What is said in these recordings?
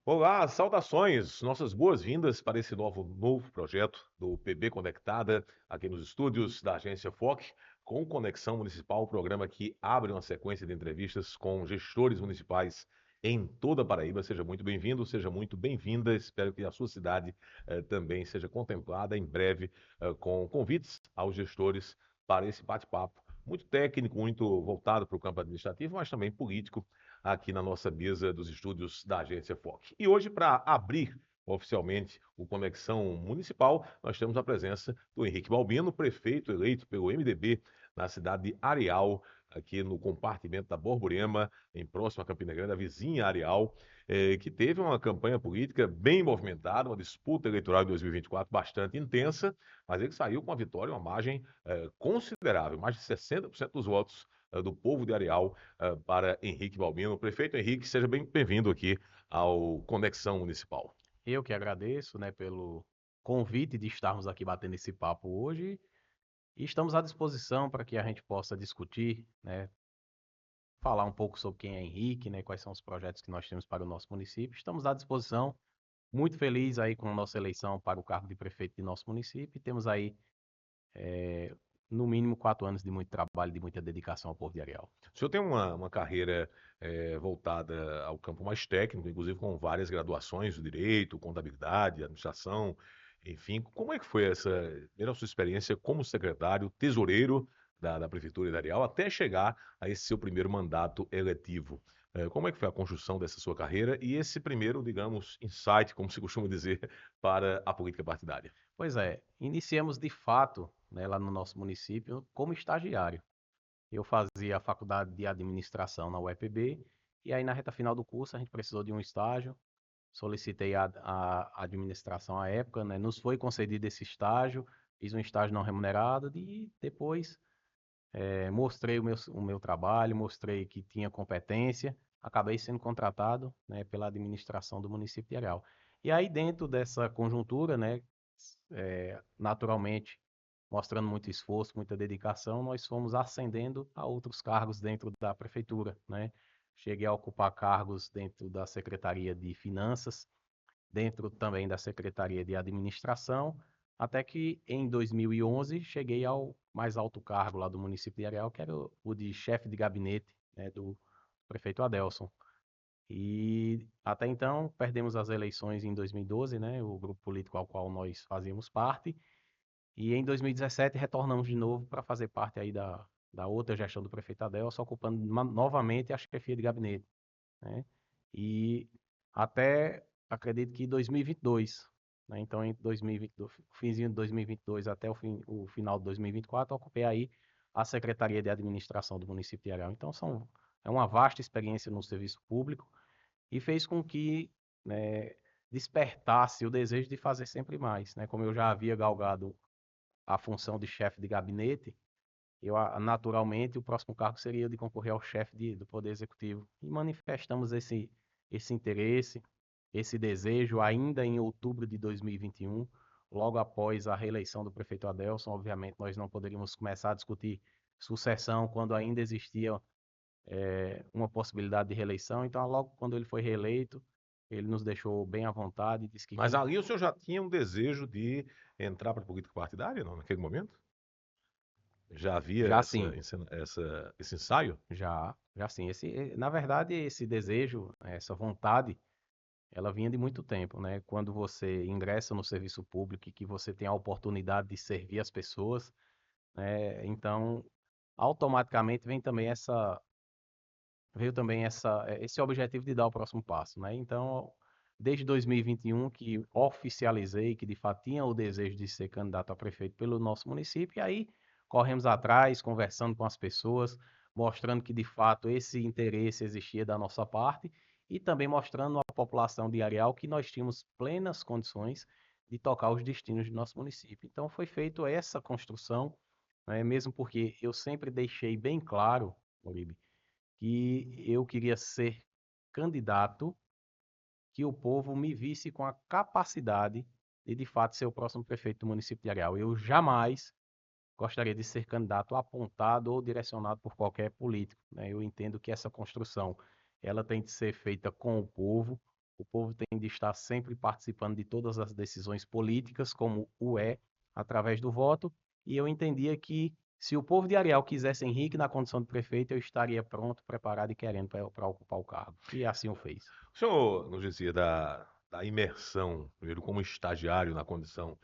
Olá, saudações, nossas boas-vindas para esse novo projeto do PB Conectada, aqui nos estúdios da agência FOC, com Conexão Municipal, o programa que abre uma sequência de entrevistas com gestores municipais em toda a Paraíba. Seja muito bem-vindo, seja muito bem-vinda. Espero que a sua cidade também seja contemplada em breve com convites aos gestores para esse bate-papo muito técnico, muito voltado para o campo administrativo, mas também político aqui na nossa mesa dos estúdios da agência FOC. E hoje, para abrir oficialmente o Conexão Municipal, nós temos a presença do Henrique Balbino, prefeito eleito pelo MDB na cidade de Areal, aqui no compartimento da Borborema, em próximo a Campina Grande, a vizinha Areal, que teve uma campanha política bem movimentada, uma disputa eleitoral em 2024 bastante intensa, mas ele saiu com a vitória, uma margem considerável, mais de 60% dos votos do povo de Areal para Henrique Balbino. Prefeito Henrique, seja bem-vindo aqui ao Conexão Municipal. Eu que agradeço, né, pelo convite de estarmos aqui batendo esse papo hoje e estamos à disposição para que a gente possa discutir, né, falar um pouco sobre quem é Henrique, né, quais são os projetos que nós temos para o nosso município. Estamos à disposição, muito feliz aí com a nossa eleição para o cargo de prefeito de nosso município e temos aí, no mínimo, 4 anos de muito trabalho, de muita dedicação ao povo de Areal. O senhor tem uma carreira voltada ao campo mais técnico, inclusive com várias graduações do direito, contabilidade, administração, enfim. Como é que foi primeiro a sua experiência como secretário, tesoureiro da Prefeitura de Areal, até chegar a esse seu primeiro mandato eletivo? Como é que foi a construção dessa sua carreira e esse primeiro, digamos, insight, como se costuma dizer, para a política partidária? Pois é, iniciamos de fato, né, lá no nosso município como estagiário. Eu fazia a faculdade de administração na UEPB, e aí na reta final do curso a gente precisou de um estágio, solicitei a administração à época, né? Nos foi concedido esse estágio, fiz um estágio não remunerado e depois mostrei o meu trabalho, mostrei que tinha competência, acabei sendo contratado, né, pela administração do município de Areal. E aí dentro dessa conjuntura, né, naturalmente, mostrando muito esforço, muita dedicação, nós fomos ascendendo a outros cargos dentro da prefeitura, né? Cheguei a ocupar cargos dentro da Secretaria de Finanças, dentro também da Secretaria de Administração, até que em 2011 cheguei ao mais alto cargo lá do município de Areal, que era o de chefe de gabinete, né, do prefeito Adelson. E até então perdemos as eleições em 2012, né, o grupo político ao qual nós fazíamos parte, e em 2017 retornamos de novo para fazer parte aí da outra gestão do prefeito Adelson, ocupando novamente a chefia de gabinete, né? E até, acredito que 2022, né? Então, em 2022, finzinho de 2022 até o final de 2024, ocupei aí a Secretaria de Administração do município de Areal. Então, é uma vasta experiência no serviço público e fez com que, né, despertasse o desejo de fazer sempre mais, né? Como eu já havia galgado a função de chefe de gabinete, naturalmente o próximo cargo seria de concorrer ao chefe do Poder Executivo. E manifestamos esse interesse, esse desejo ainda em outubro de 2021, logo após a reeleição do prefeito Adelson. Obviamente, nós não poderíamos começar a discutir sucessão quando ainda existia uma possibilidade de reeleição. Então, logo quando ele foi reeleito, ele nos deixou bem à vontade e disse que Mas ali o senhor já tinha um desejo de entrar para a política partidária, não, naquele momento? Já havia já sim. esse ensaio? Já sim. Na verdade, esse desejo, essa vontade, ela vinha de muito tempo, né? Quando você ingressa no serviço público e que você tem a oportunidade de servir as pessoas, né? Então, automaticamente veio também esse objetivo de dar o próximo passo, né? Então, desde 2021 que oficializei que de fato tinha o desejo de ser candidato a prefeito pelo nosso município, e aí corremos atrás, conversando com as pessoas, mostrando que de fato esse interesse existia da nossa parte e também mostrando à população de Areal que nós tínhamos plenas condições de tocar os destinos do nosso município. Então foi feita essa construção, né, mesmo porque eu sempre deixei bem claro, Oribe, que eu queria ser candidato que o povo me visse com a capacidade de fato ser o próximo prefeito do município de Areal. Eu jamais gostaria de ser candidato apontado ou direcionado por qualquer político, né? Eu entendo que essa construção ela tem de ser feita com o povo, o povo tem de estar sempre participando de todas as decisões políticas, como o é, através do voto, e eu entendia que se o povo de Areal quisesse Henrique na condição de prefeito, eu estaria pronto, preparado e querendo para ocupar o cargo. E assim o fez. O senhor nos dizia da imersão, primeiro como estagiário na condição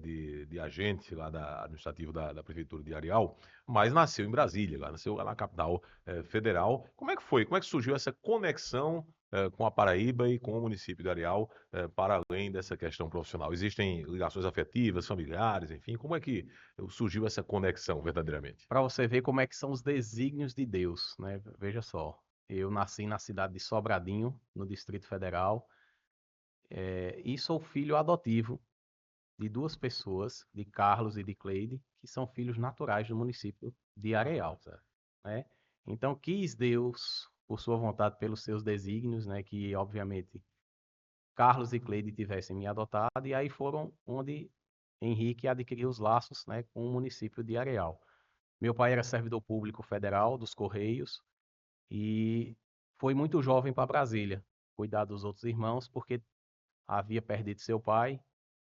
de agente lá administrativo da Prefeitura de Areal, mas nasceu em Brasília, lá, nasceu lá na capital federal. Como é que foi? Como é que surgiu essa conexão com a Paraíba e com o município de Areal, para além dessa questão profissional? Existem ligações afetivas, familiares, enfim, como é que surgiu essa conexão verdadeiramente? Para você ver como é que são os desígnios de Deus, né? Veja só, eu nasci na cidade de Sobradinho, no Distrito Federal, e sou filho adotivo de duas pessoas, de Carlos e de Cleide, que são filhos naturais do município de Ah, Areal, certo. né? Então quis Deus, por sua vontade, pelos seus desígnios, né, que obviamente Carlos e Cleide tivessem me adotado, e aí foram onde Henrique adquiriu os laços, né, com o município de Areal. Meu pai era servidor público federal dos Correios e foi muito jovem para Brasília, cuidar dos outros irmãos, porque havia perdido seu pai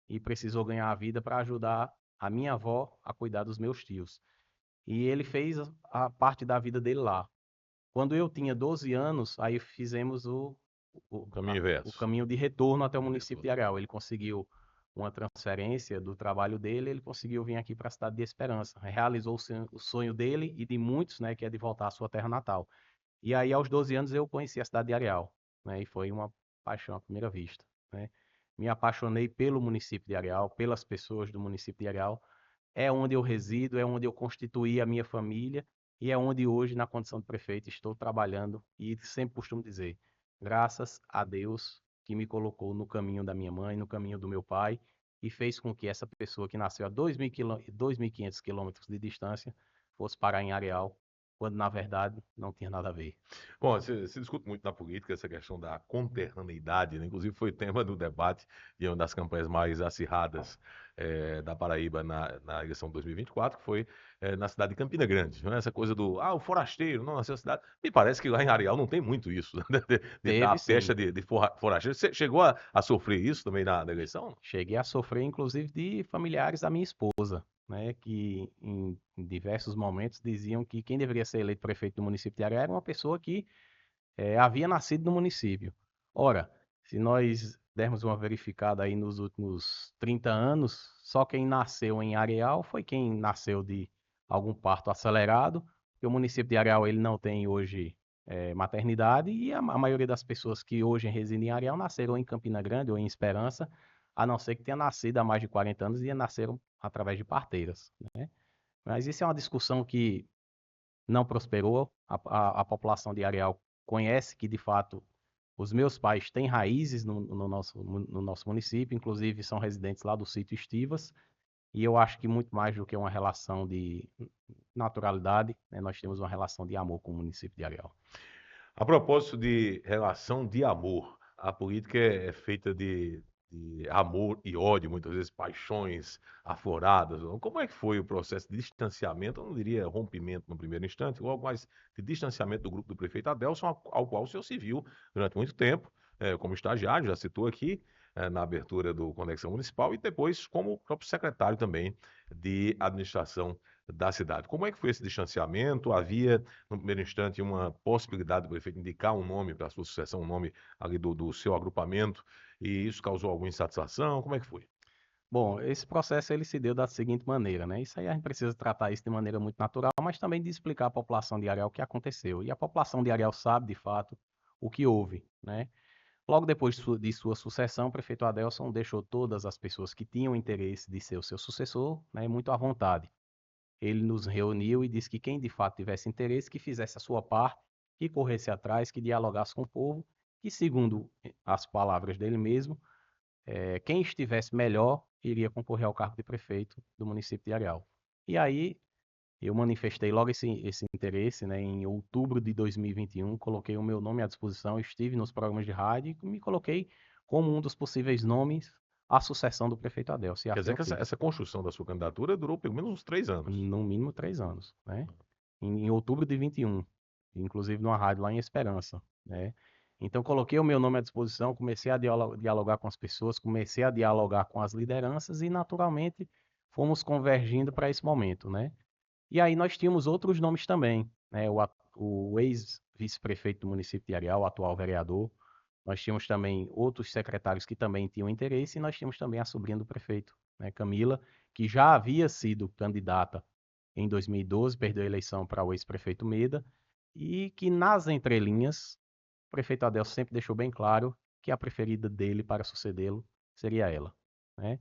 e precisou ganhar a vida para ajudar a minha avó a cuidar dos meus tios. E ele fez a parte da vida dele lá. Quando eu tinha 12 anos, aí fizemos o, O caminho o inverso. caminho de retorno até o De município de retorno. Areal. Ele conseguiu uma transferência do trabalho dele, ele conseguiu vir aqui para a cidade de Esperança. Realizou o sonho dele e de muitos, né, que é de voltar à sua terra natal. E aí, aos 12 anos, eu conheci a cidade de Areal, né, e foi uma paixão à primeira vista, né. Me apaixonei pelo município de Areal, pelas pessoas do município de Areal. É onde eu resido, é onde eu constituí a minha família e é onde hoje, na condição de prefeito, estou trabalhando e sempre costumo dizer, graças a Deus que me colocou no caminho da minha mãe, no caminho do meu pai e fez com que essa pessoa que nasceu a 2.500 quilômetros de distância fosse parar em Areal, quando na verdade não tinha nada a ver. Bom, se discute muito na política essa questão da conterraneidade, né? Inclusive foi tema do debate de uma das campanhas mais acirradas da Paraíba na eleição de 2024, que foi na cidade de Campina Grande. Né? Essa coisa o forasteiro, não nasceu na cidade. Me parece que lá em Areal não tem muito isso, né? De dar a Teve pecha sim. de forasteiro. Você chegou a sofrer isso também na eleição? Cheguei a sofrer, inclusive, de familiares da minha esposa, né, que em diversos momentos diziam que quem deveria ser eleito prefeito do município de Areia era uma pessoa que havia nascido no município. Ora, se nós dermos uma verificada aí nos últimos 30 anos, só quem nasceu em Areal foi quem nasceu de algum parto acelerado, porque o município de Areal ele não tem hoje maternidade e a maioria das pessoas que hoje residem em Areal nasceram em Campina Grande ou em Esperança, a não ser que tenha nascido há mais de 40 anos e nasceram através de parteiras, né? Mas isso é uma discussão que não prosperou. A população de Areal conhece que, de fato, os meus pais têm raízes no nosso município, inclusive são residentes lá do sítio Estivas, e eu acho que muito mais do que uma relação de naturalidade, né, nós temos uma relação de amor com o município de Areal. A propósito de relação de amor, a política é feita de amor e ódio, muitas vezes paixões afloradas. Como é que foi o processo de distanciamento? Eu não diria rompimento no primeiro instante, logo mais de distanciamento do grupo do prefeito Adelson, ao qual o senhor se viu durante muito tempo, como estagiário, já citou aqui, na abertura do Conexão Municipal, e depois como próprio secretário também de administração da cidade. Como é que foi esse distanciamento? Havia no primeiro instante, uma possibilidade do prefeito indicar um nome para a sua sucessão, um nome ali do seu agrupamento, e isso causou alguma insatisfação? Como é que foi? Bom, esse processo ele se deu da seguinte maneira, né? Isso aí a gente precisa tratar isso de maneira muito natural, mas também de explicar à população de Areal o que aconteceu. E a população de Areal sabe, de fato, o que houve, né? Logo depois de sua sucessão, o prefeito Adelson deixou todas as pessoas que tinham interesse de ser o seu sucessor, né, muito à vontade. Ele nos reuniu e disse que quem de fato tivesse interesse, que fizesse a sua parte, que corresse atrás, que dialogasse com o povo, que segundo as palavras dele mesmo, quem estivesse melhor iria concorrer ao cargo de prefeito do município de Areal. E aí eu manifestei logo esse interesse, né, em outubro de 2021, coloquei o meu nome à disposição, estive nos programas de rádio e me coloquei como um dos possíveis nomes à sucessão do prefeito Adelson, e Quer assim dizer eu que essa, fiz, essa construção da sua candidatura durou pelo menos uns 3 anos. no mínimo 3 anos, né? Em outubro de 21, inclusive numa rádio lá em Esperança, né? Então, coloquei o meu nome à disposição, comecei a dialogar com as pessoas, comecei a dialogar com as lideranças e, naturalmente, fomos convergindo para esse momento, né? E aí nós tínhamos outros nomes também, né? O ex-vice-prefeito do município de Areal, o atual vereador. Nós tínhamos também outros secretários que também tinham interesse e nós tínhamos também a sobrinha do prefeito, né, Camila, que já havia sido candidata em 2012, perdeu a eleição para o ex-prefeito Meda e que nas entrelinhas o prefeito Adelso sempre deixou bem claro que a preferida dele para sucedê-lo seria ela, né?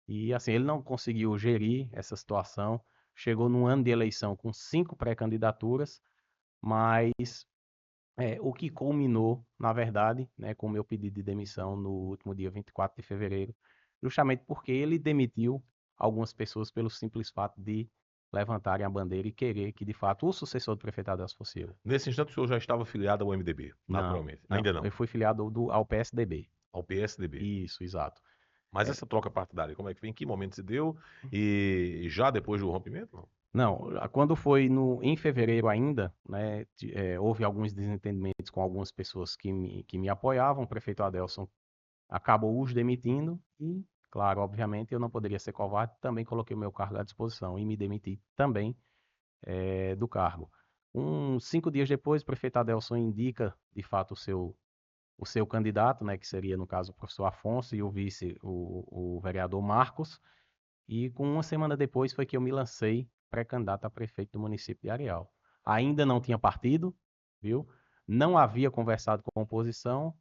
E assim, ele não conseguiu gerir essa situação, chegou num ano de eleição com 5 pré-candidaturas, mas o que culminou, na verdade, né, com o meu pedido de demissão no último dia 24 de fevereiro, justamente porque ele demitiu algumas pessoas pelo simples fato de levantarem a bandeira e querer que, de fato, o sucessor do prefeito Adelso fosse eu. Nesse instante, o senhor já estava filiado ao MDB, Não, naturalmente. não, Ainda não, eu fui filiado ao PSDB. ao PSDB. Isso, exato. Mas É, essa troca partidária, como é que foi? Em que momento se deu? E já depois do rompimento? Não? Não, quando foi em fevereiro ainda, né, houve alguns desentendimentos com algumas pessoas que me apoiavam, o prefeito Adelson acabou os demitindo e, claro, obviamente eu não poderia ser covarde, também coloquei o meu cargo à disposição e me demiti também do cargo. 5 dias depois, o prefeito Adelson indica, de fato, o seu candidato, né, que seria, no caso, o professor Afonso e o vice, o vereador Marcos, e com uma semana depois foi que eu me lancei pré-candidato a prefeito do município de Areal. Ainda não tinha partido, viu? Não havia conversado com a oposição,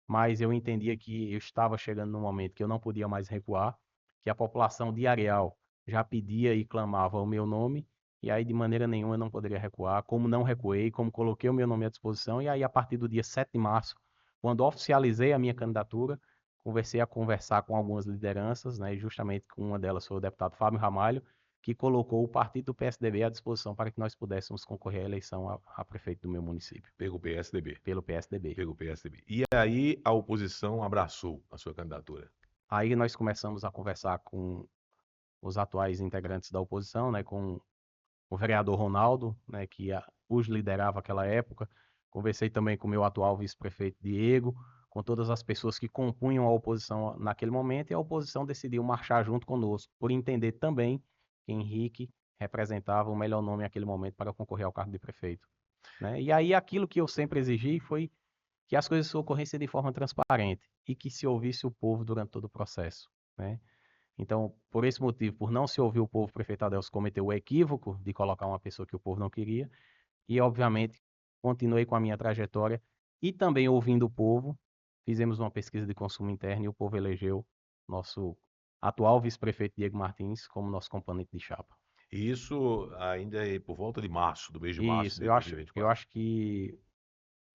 mas eu entendia que eu estava chegando num momento que eu não podia mais recuar, que a população de Areal já pedia e clamava o meu nome, e aí de maneira nenhuma eu não poderia recuar, como não recuei, como coloquei o meu nome à disposição, e aí a partir do dia 7 de março, quando oficializei a minha candidatura, comecei a conversar com algumas lideranças, né, e justamente com uma delas foi o deputado Fábio Ramalho, que colocou o partido do PSDB à disposição para que nós pudéssemos concorrer à eleição a prefeito do meu município, Pelo PSDB. pelo PSDB. Pelo PSDB. E aí a oposição abraçou a sua candidatura. Aí nós começamos a conversar com os atuais integrantes da oposição, né, com o vereador Ronaldo, né, que os liderava naquela época. Conversei também com o meu atual vice-prefeito Diego, com todas as pessoas que compunham a oposição naquele momento, e a oposição decidiu marchar junto conosco, por entender também que Henrique representava o melhor nome naquele momento para concorrer ao cargo de prefeito, né? E aí aquilo que eu sempre exigi foi que as coisas ocorressem de forma transparente e que se ouvisse o povo durante todo o processo, né? Então, por esse motivo, por não se ouvir o povo, o prefeito Adelso cometeu o equívoco de colocar uma pessoa que o povo não queria. E, obviamente, continuei com a minha trajetória e também ouvindo o povo. Fizemos uma pesquisa de consumo interno e o povo elegeu nosso atual vice-prefeito Diego Martins como nosso componente de chapa. E isso ainda é por volta de março, do mês de março Isso, de eu 2024. acho que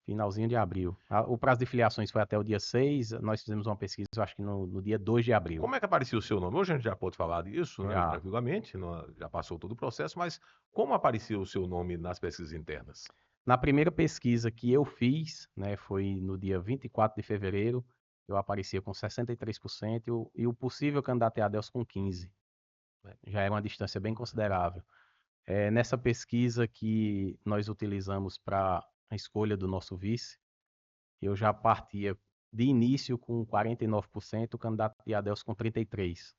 finalzinho de abril. O prazo de filiações foi até o dia 6. Nós fizemos uma pesquisa, eu acho que no dia 2 de abril. Como é que apareceu o seu nome? Hoje a gente já pode falar disso, né, Já. tranquilamente, já passou todo o processo, mas como apareceu o seu nome nas pesquisas internas? Na primeira pesquisa que eu fiz, né, foi no dia 24 de fevereiro, eu aparecia com 63% e o possível candidato é Adelso com 15%. Né? Já é uma distância bem considerável. Nessa pesquisa que nós utilizamos para a escolha do nosso vice, eu já partia de início com 49%, o candidato de Adelso com 33%.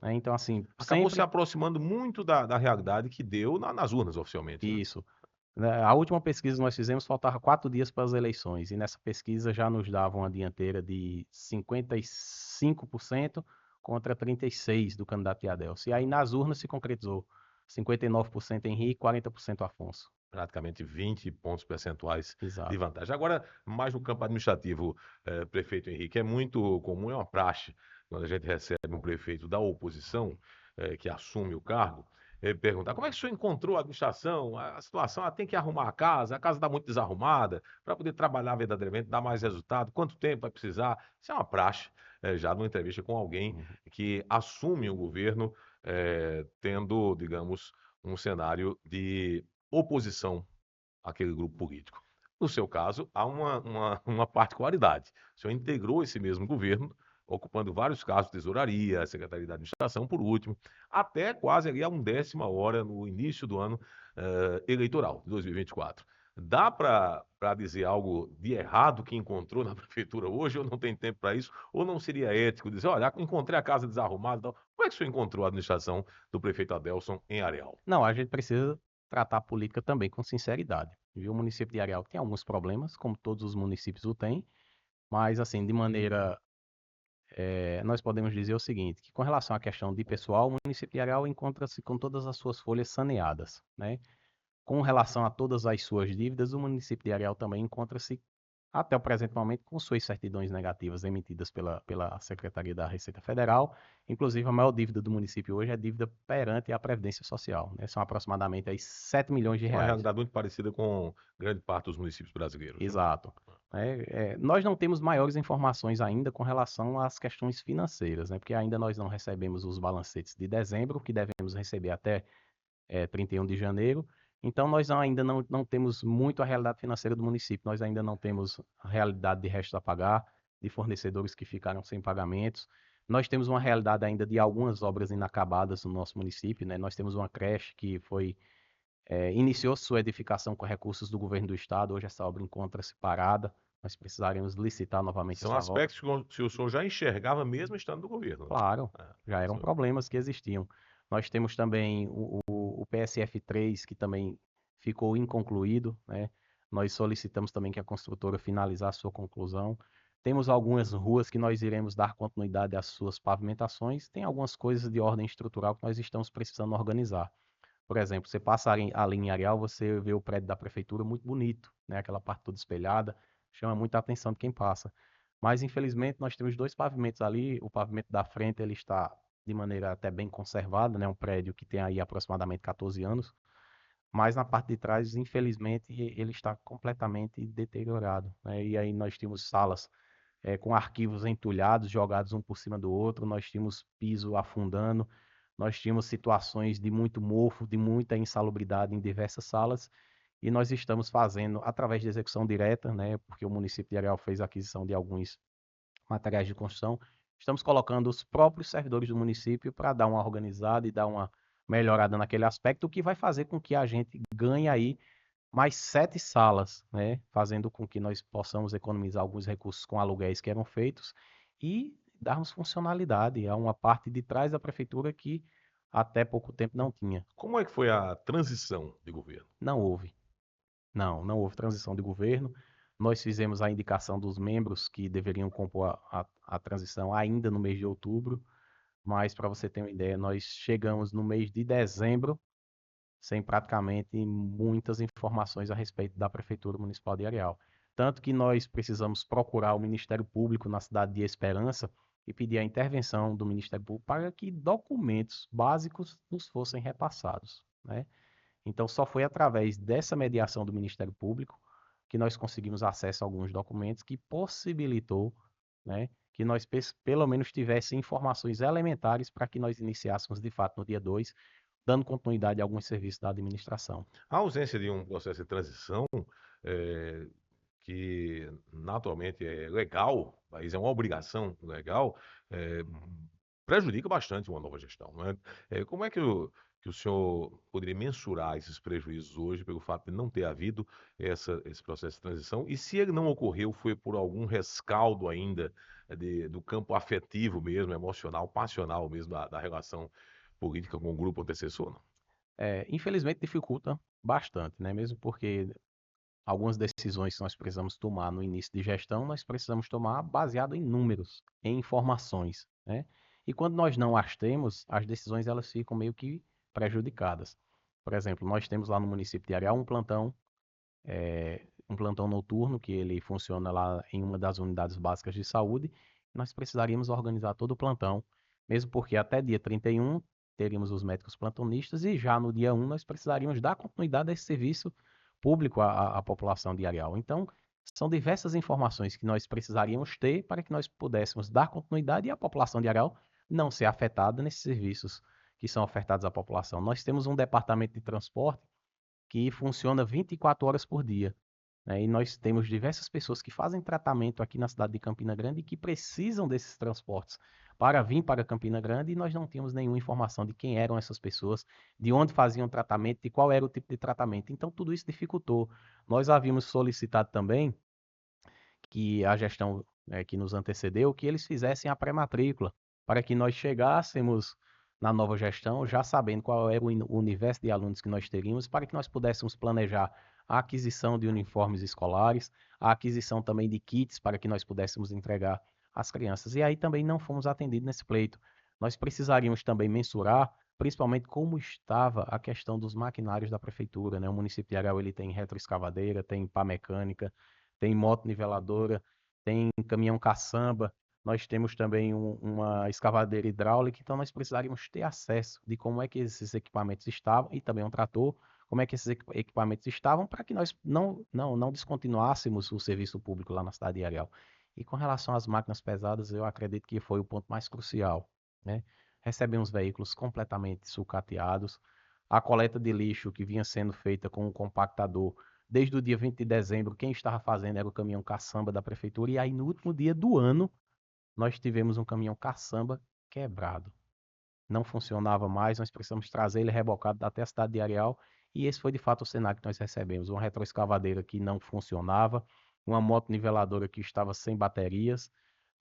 Né? Então, assim, Acabou se sempre aproximando muito da realidade que deu nas urnas oficialmente, né? isso. Né, a última pesquisa que nós fizemos faltava 4 dias para as eleições, e nessa pesquisa já nos dava uma dianteira de 55% contra 36% do candidato de Adelso. E aí nas urnas se concretizou 59% Henrique, 40% Afonso. Praticamente 20 pontos percentuais de Exato. vantagem. Agora, mais no campo administrativo, prefeito Henrique, é muito comum, é uma praxe, quando a gente recebe um prefeito da oposição, que assume o cargo, perguntar como é que o senhor encontrou a administração, a situação, tem que arrumar a casa está muito desarrumada, para poder trabalhar verdadeiramente, dar mais resultado, quanto tempo vai precisar? Isso é uma praxe, já numa entrevista com alguém Uhum. que assume o governo, tendo, digamos, um cenário de oposição àquele grupo político. No seu caso, há uma particularidade. O senhor integrou esse mesmo governo, ocupando vários cargos de tesouraria, secretaria de administração, por último, até quase ali a 1ª hora no início do ano eleitoral, de 2024. Dá para dizer algo de errado que encontrou na prefeitura hoje, ou não tem tempo para isso, ou não seria ético dizer: "Olha, encontrei a casa desarrumada e tal". Como é que o senhor encontrou a administração do prefeito Adelson em Areal? Não, a gente precisa tratar a política também com sinceridade, viu? O município de Areal tem alguns problemas, como todos os municípios o têm, mas assim, de maneira, nós podemos dizer o seguinte, que com relação à questão de pessoal, o município de Areal encontra-se com todas as suas folhas saneadas, né? Com relação a todas as suas dívidas, o município de Areal também encontra-se, até o presente momento, com suas certidões negativas emitidas pela Secretaria da Receita Federal. Inclusive, a maior dívida do município hoje é a dívida perante a Previdência Social, né? São aproximadamente aí 7 milhões de Que é uma reais. realidade muito parecida com grande parte dos municípios brasileiros, né. Exato. Nós não temos maiores informações ainda com relação às questões financeiras, né? Porque ainda nós não recebemos os balancetes de dezembro, que devemos receber até 31 de janeiro. Então, nós ainda não temos muito a realidade financeira do município. Nós ainda não temos a realidade de resto a pagar, de fornecedores que ficaram sem pagamentos. Nós temos uma realidade ainda de algumas obras inacabadas no nosso município, né? Nós temos uma creche que iniciou sua edificação com recursos do governo do estado. Hoje essa obra encontra-se parada. Nós precisaremos licitar novamente São essa obra. aspectos que o senhor já enxergava mesmo estando no governo, né. Claro, É, já eram isso problemas que existiam. Nós temos também o PSF3, que também ficou inconcluído, né? Nós solicitamos também que a construtora finalizasse sua conclusão. Temos algumas ruas que nós iremos dar continuidade às suas pavimentações. Tem algumas coisas de ordem estrutural que nós estamos precisando organizar. Por exemplo, você passa ali em Areal, você vê o prédio da prefeitura muito bonito, né? Aquela parte toda espelhada, chama muita atenção de quem passa. Mas infelizmente nós temos dois pavimentos ali. O pavimento da frente ele está de maneira até bem conservada, né? Um prédio que tem aí aproximadamente 14 anos. Mas na parte de trás, infelizmente, ele está completamente deteriorado, né? E aí nós temos salas com arquivos entulhados, jogados um por cima do outro. Nós tínhamos piso afundando, nós tínhamos situações de muito mofo, de muita insalubridade em diversas salas, e nós estamos fazendo, através de execução direta, né, porque o município de Areal fez a aquisição de alguns materiais de construção, estamos colocando os próprios servidores do município para dar uma organizada e dar uma melhorada naquele aspecto, o que vai fazer com que a gente ganhe aí mais 7 salas, né? Fazendo com que nós possamos economizar alguns recursos com aluguéis que eram feitos e darmos funcionalidade a uma parte de trás da prefeitura que até pouco tempo não tinha. como é que foi a transição de governo? Não houve. Não houve transição de governo. Nós fizemos a indicação dos membros que deveriam compor a transição ainda no mês de outubro, mas para você ter uma ideia, nós chegamos no mês de dezembro sem praticamente muitas informações a respeito da Prefeitura Municipal de Areal. Tanto que nós precisamos procurar o Ministério Público na cidade de Esperança e pedir a intervenção do Ministério Público para que documentos básicos nos fossem repassados, né? Então, só foi através dessa mediação do Ministério Público que nós conseguimos acesso a alguns documentos que possibilitou, né, que nós pelo menos tivesse informações elementares para que nós iniciássemos de fato no dia 2, dando continuidade a alguns serviços da administração. A ausência de um processo de transição, eh, que naturalmente é legal, mas é uma obrigação legal, eh, prejudica bastante uma nova gestão, não é? Como é que o senhor poderia mensurar esses prejuízos hoje pelo fato de não ter havido esse processo de transição? E se ele não ocorreu, foi por algum rescaldo ainda do campo afetivo mesmo, emocional, passional mesmo da relação política com o grupo antecessor? Não? Infelizmente dificulta bastante, né? Mesmo porque algumas decisões que nós precisamos tomar no início de gestão, nós precisamos tomar baseado em números, em informações, né? E quando nós não as temos, as decisões elas ficam meio que prejudicadas. Por exemplo, nós temos lá no município de Areal um plantão noturno que ele funciona lá em uma das unidades básicas de saúde. Nós precisaríamos organizar todo o plantão, mesmo porque até dia 31 teríamos os médicos plantonistas e já no dia 1 nós precisaríamos dar continuidade a esse serviço público à população de Areal. Então, são diversas informações que nós precisaríamos ter para que nós pudéssemos dar continuidade e a população de Areal não ser afetada nesses serviços que são ofertados à população. Nós temos um departamento de transporte que funciona 24 horas por dia, né? E nós temos diversas pessoas que fazem tratamento aqui na cidade de Campina Grande e que precisam desses transportes para vir para Campina Grande e nós não tínhamos nenhuma informação de quem eram essas pessoas, de onde faziam tratamento, de qual era o tipo de tratamento. Então, tudo isso dificultou. Nós havíamos solicitado também que a gestão que nos antecedeu, que eles fizessem a pré-matrícula, para que nós chegássemos na nova gestão já sabendo qual era o universo de alunos que nós teríamos, para que nós pudéssemos planejar a aquisição de uniformes escolares, a aquisição também de kits para que nós pudéssemos entregar às crianças. E aí também não fomos atendidos nesse pleito. Nós precisaríamos também mensurar, principalmente como estava a questão dos maquinários da prefeitura, né? O município de Areal, ele tem retroescavadeira, tem pá mecânica, tem moto niveladora, tem caminhão caçamba, nós temos também uma escavadeira hidráulica, então nós precisaríamos ter acesso de como é que esses equipamentos estavam, e também um trator, como é que esses equipamentos estavam, para que nós não descontinuássemos o serviço público lá na cidade de Areal. E com relação às máquinas pesadas, eu acredito que foi o ponto mais crucial, né? Recebemos veículos completamente sucateados, a coleta de lixo que vinha sendo feita com um compactador desde o dia 20 de dezembro, quem estava fazendo era o caminhão caçamba da prefeitura, e aí no último dia do ano, nós tivemos um caminhão caçamba quebrado. Não funcionava mais, nós precisamos trazer ele rebocado até a cidade de Areal, e esse foi de fato o cenário que nós recebemos. Uma retroescavadeira que não funcionava, uma moto niveladora que estava sem baterias,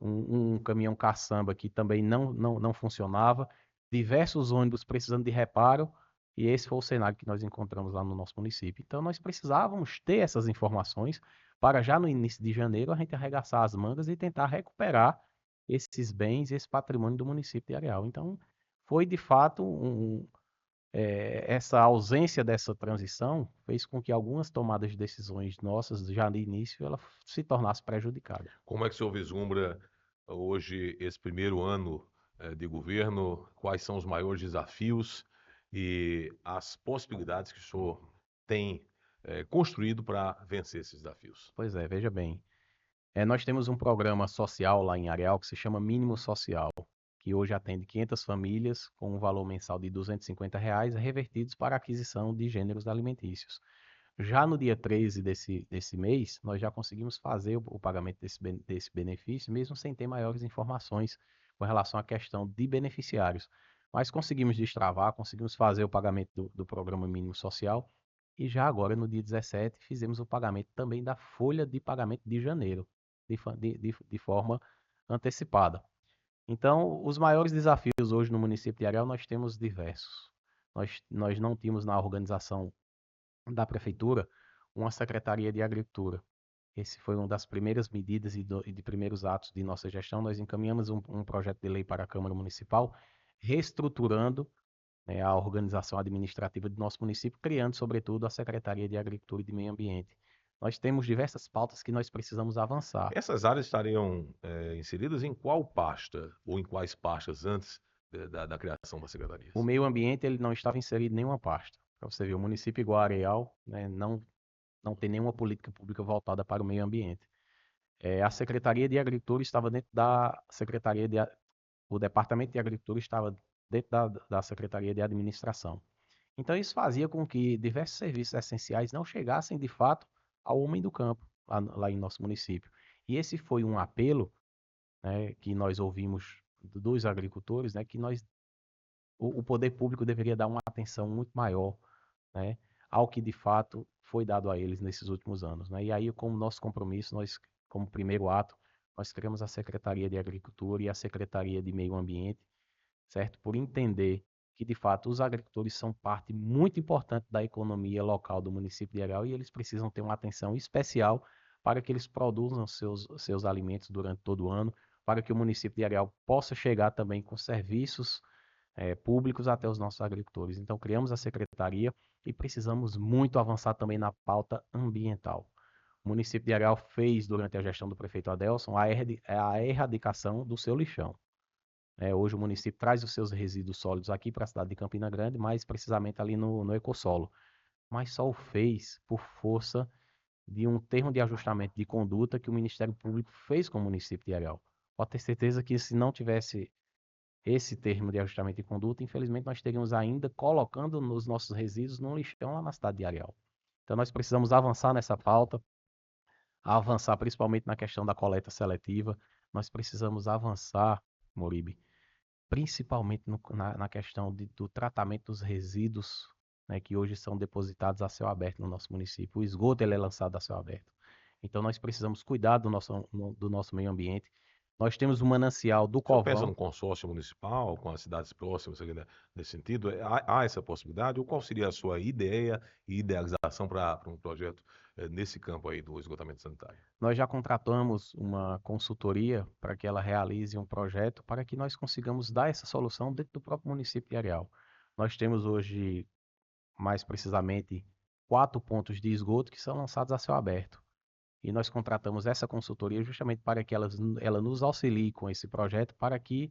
um caminhão caçamba que também não funcionava, diversos ônibus precisando de reparo, e esse foi o cenário que nós encontramos lá no nosso município. Então nós precisávamos ter essas informações para já no início de janeiro a gente arregaçar as mangas e tentar recuperar esses bens e esse patrimônio do município de Areal. Então foi de fato essa ausência dessa transição fez com que algumas tomadas de decisões nossas já no início ela se tornasse prejudicada. Como é que o senhor vislumbra hoje esse primeiro ano de governo? Quais são os maiores desafios e as possibilidades que o senhor tem construído para vencer esses desafios? Pois é, veja bem, nós temos um programa social lá em Areal que se chama Mínimo Social, que hoje atende 500 famílias com um valor mensal de R$ 250 revertidos para a aquisição de gêneros alimentícios. Já no dia 13 desse mês, nós já conseguimos fazer o pagamento desse benefício, mesmo sem ter maiores informações com relação à questão de beneficiários. Mas conseguimos destravar, conseguimos fazer o pagamento do Programa Mínimo Social, e já agora, no dia 17, fizemos o pagamento também da folha de pagamento de janeiro, de forma antecipada. Então, os maiores desafios hoje no município de Areal nós temos diversos. Nós não tínhamos na organização da prefeitura uma secretaria de agricultura. Esse foi uma das primeiras medidas e de primeiros atos de nossa gestão. Nós encaminhamos um projeto de lei para a Câmara Municipal, reestruturando, né, a organização administrativa do nosso município, criando, sobretudo, a Secretaria de Agricultura e de Meio Ambiente. Nós temos diversas pautas que nós precisamos avançar. Essas áreas estariam inseridas em qual pasta ou em quais pastas antes da criação da secretaria? O meio ambiente ele não estava inserido em nenhuma pasta. Para você ver, o município igual a Areal, né, não tem nenhuma política pública voltada para o meio ambiente. A Secretaria de Agricultura estava dentro da Secretaria o Departamento de Agricultura estava dentro da Secretaria de Administração. Então isso fazia com que diversos serviços essenciais não chegassem de fato ao homem do campo lá em nosso município. E esse foi um apelo, né, que nós ouvimos dos agricultores, né, que o poder público deveria dar uma atenção muito maior, né, ao que de fato foi dado a eles nesses últimos anos, né? E aí, como nosso compromisso, nós, como primeiro ato, nós criamos a Secretaria de Agricultura e a Secretaria de Meio Ambiente, certo? Por entender que, de fato, os agricultores são parte muito importante da economia local do município de Areal e eles precisam ter uma atenção especial para que eles produzam seus alimentos durante todo o ano, para que o município de Areal possa chegar também com serviços públicos até os nossos agricultores. Então, criamos a secretaria e precisamos muito avançar também na pauta ambiental. O município de Areal fez, durante a gestão do prefeito Adelson, a erradicação do seu lixão. Hoje o município traz os seus resíduos sólidos aqui para a cidade de Campina Grande, mais precisamente ali no ecossolo. Mas só o fez por força de um termo de ajustamento de conduta que o Ministério Público fez com o município de Areal. Pode ter certeza que se não tivesse esse termo de ajustamento de conduta, infelizmente nós teríamos ainda colocando os nossos resíduos no lixão lá na cidade de Areal. Então nós precisamos avançar nessa pauta, avançar principalmente na questão da coleta seletiva. Nós precisamos avançar, Moribe, principalmente na questão do tratamento dos resíduos, né, que hoje são depositados a céu aberto no nosso município. O esgoto ele é lançado a céu aberto. Então nós precisamos cuidar do nosso meio ambiente. Nós temos o manancial do O senhor pensa num Covão. consórcio municipal com as cidades próximas aqui, né, nesse sentido? Há essa possibilidade? Ou qual seria a sua ideia e idealização para um projeto nesse campo aí do esgotamento sanitário? Nós já contratamos uma consultoria para que ela realize um projeto para que nós consigamos dar essa solução dentro do próprio município de Areal. Nós temos hoje, mais precisamente, 4 pontos de esgoto que são lançados a céu aberto. E nós contratamos essa consultoria justamente para que ela nos auxilie com esse projeto, para que,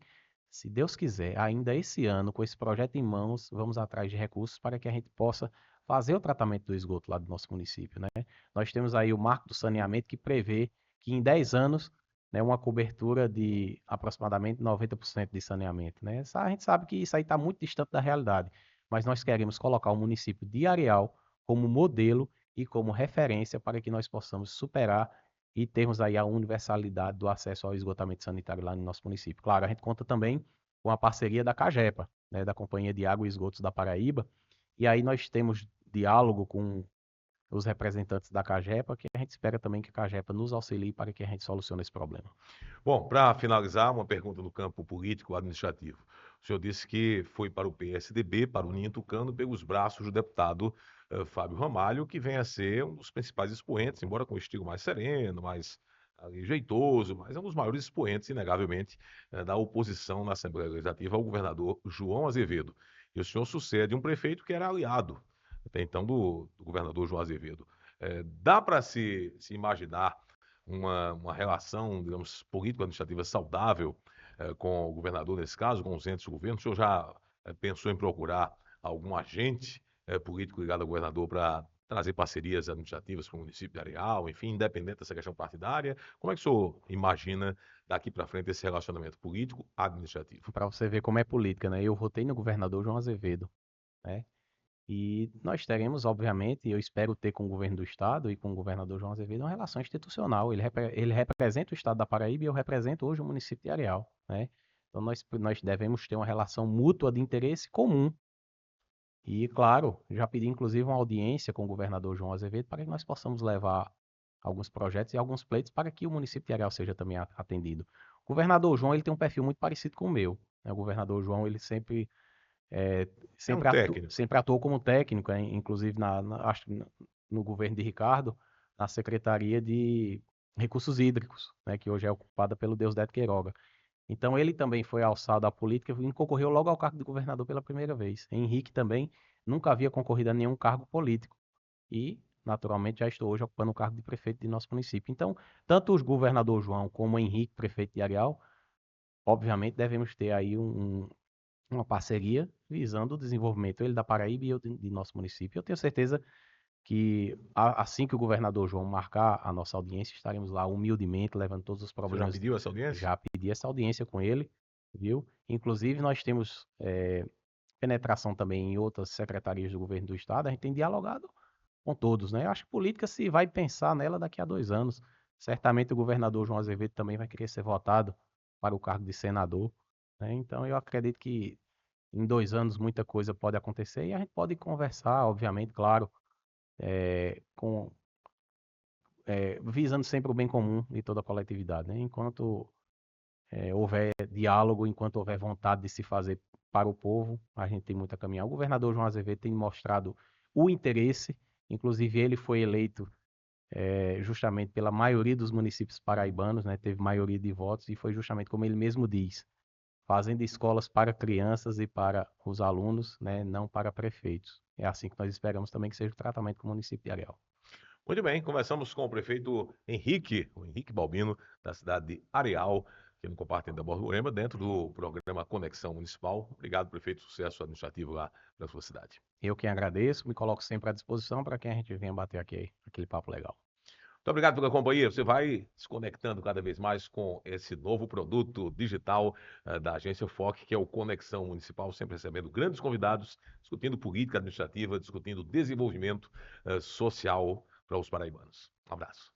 se Deus quiser, ainda esse ano, com esse projeto em mãos, vamos atrás de recursos para que a gente possa fazer o tratamento do esgoto lá do nosso município, né? Nós temos aí o marco do saneamento que prevê que em 10 anos, né, uma cobertura de aproximadamente 90% de saneamento, né? A gente sabe que isso aí está muito distante da realidade, mas nós queremos colocar o município de Areal como modelo e como referência para que nós possamos superar e termos aí a universalidade do acesso ao esgotamento sanitário lá no nosso município. Claro, a gente conta também com a parceria da CAGEPA, né, da Companhia de Água e Esgotos da Paraíba, e aí nós temos diálogo com os representantes da CAGEPA, que a gente espera também que a CAGEPA nos auxilie para que a gente solucione esse problema. Bom, para finalizar, uma pergunta no campo político administrativo. O senhor disse que foi para o PSDB, para o Ninho Tucano, pelos braços do deputado Fábio Ramalho, que vem a ser um dos principais expoentes, embora com um estilo mais sereno, mais ali, jeitoso, mas é um dos maiores expoentes, inegavelmente, da oposição na Assembleia Legislativa ao governador João Azevedo. E o senhor sucede um prefeito que era aliado, até então, do governador João Azevedo. Dá para se imaginar uma relação, digamos, político-administrativa saudável com o governador, nesse caso, com os entes do governo? O senhor já pensou em procurar algum agente político ligado ao governador para trazer parcerias administrativas com o município de Areal, enfim, independente dessa questão partidária? Como é que o senhor imagina daqui para frente esse relacionamento político-administrativo? Para você ver como é política, né? Eu votei no governador João Azevedo, né? E nós teremos, obviamente, e eu espero ter com o governo do estado e com o governador João Azevedo uma relação institucional. Ele representa o estado da Paraíba e eu represento hoje o município de Areal, né? Então nós devemos ter uma relação mútua de interesse comum. E, claro, já pedi inclusive uma audiência com o governador João Azevedo para que nós possamos levar alguns projetos e alguns pleitos para que o município de Areal seja também atendido. O governador João ele tem um perfil muito parecido com o meu, né? O governador João ele é, É um técnico. sempre atuou como técnico, inclusive acho que no governo de Ricardo, na Secretaria de Recursos Hídricos, né, que hoje é ocupada pelo Deusdedito Queiroga. Então ele também foi alçado à política e concorreu logo ao cargo de governador pela primeira vez. Henrique também nunca havia concorrido a nenhum cargo político e, naturalmente, já estou hoje ocupando o cargo de prefeito de nosso município. Então, tanto o governador João como o Henrique, prefeito de Areal, obviamente devemos ter aí uma parceria visando o desenvolvimento, ele da Paraíba e eu de nosso município. Eu tenho certeza que assim que o governador João marcar a nossa audiência, estaremos lá humildemente levando todos os Você já problemas. pediu essa audiência? Já pedi essa audiência com ele, viu? Inclusive, nós temos penetração também em outras secretarias do governo do estado, a gente tem dialogado com todos, né? Eu acho que política se vai pensar nela daqui a 2 anos. Certamente o governador João Azevedo também vai querer ser votado para o cargo de senador, né? Então eu acredito que em 2 anos muita coisa pode acontecer e a gente pode conversar, obviamente, claro, com visando sempre o bem comum de toda a coletividade, né? Enquanto houver diálogo, enquanto houver vontade de se fazer para o povo, a gente tem muito a caminhar. O governador João Azevedo tem mostrado o interesse, inclusive ele foi eleito justamente pela maioria dos municípios paraibanos, né? Teve maioria de votos e foi justamente como ele mesmo diz, fazendo escolas para crianças e para os alunos, né? Não para prefeitos. É assim que nós esperamos também que seja o tratamento com o município de Areal. Muito bem, conversamos com o prefeito Henrique, o Henrique Balbino, da cidade de Areal, aqui no compartimento da Borborema, dentro do programa Conexão Municipal. Obrigado, prefeito, sucesso administrativo lá na sua cidade. Eu quem agradeço, me coloco sempre à disposição para que a gente venha bater aqui aquele papo legal. Muito obrigado pela companhia. Você vai se conectando cada vez mais com esse novo produto digital da agência FOC, que é o Conexão Municipal, sempre recebendo grandes convidados, discutindo política administrativa, discutindo desenvolvimento social para os paraibanos. Um abraço.